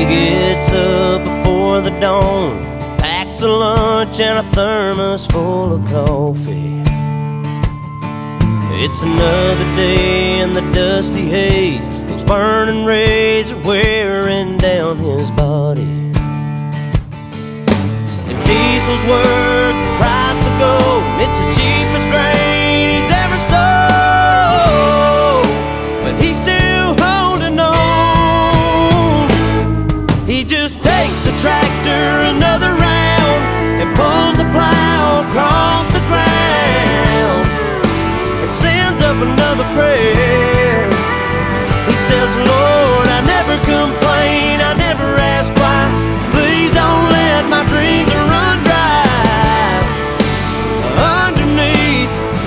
gets up before the dawn, packs a lunch and a thermos full of coffee. It's another day in the dusty haze. Those burning rays are wearing down his body. If diesel's worth the price of gold, it's the cheapest grain he's ever sold, but he's still holding on. He just takes the tractor another round and pulls the plow across the ground and sends up another prayer. He says, Lord, I never complain, I never ask why. Please don't let my dreams run dry.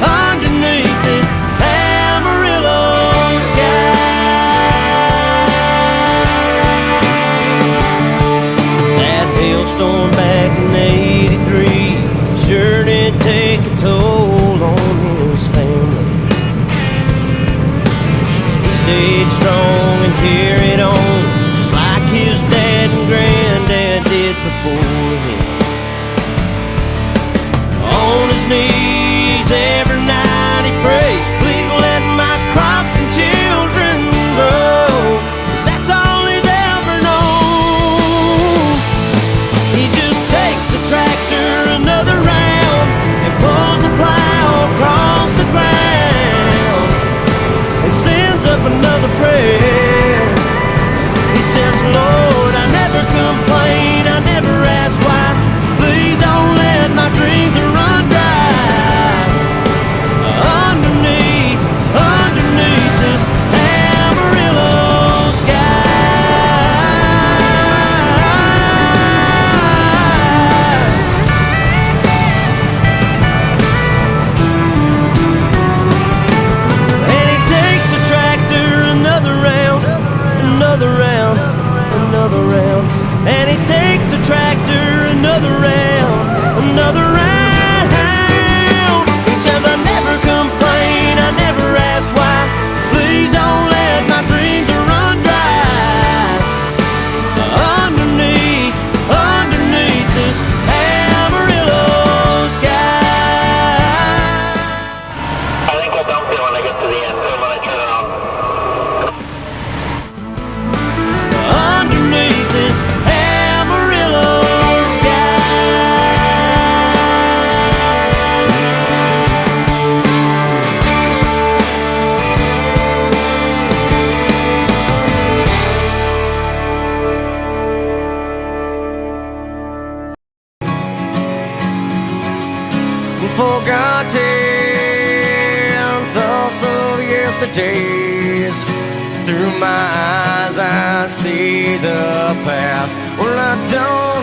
Underneath this Amarillo sky. That hailstorm back in '83 sure did take a toll on his family. He stayed strong and carried on, just like his dad and granddad did before him. On his knees every night he prays, please let my crops and children grow, 'cause that's all he's ever known. He just takes the tractor another round and pulls the plow across the ground and sends up another prayer. He says, Lord, I never complain, I never ask why. Please don't let my dreams run dry. Underneath this Amarillo And he takes the tractor another round, another round, another round. And he takes the tractor another round, another round. He says, I never complain, I never ask why. Please don't let my dreams run dry. Underneath this Amarillo sky. I think I'll dump it when I get to the end, when I turn it on. Underneath this Amarillo sky. Forgotten thoughts of yesterdays. Through my eyes I see the past. Well, I don't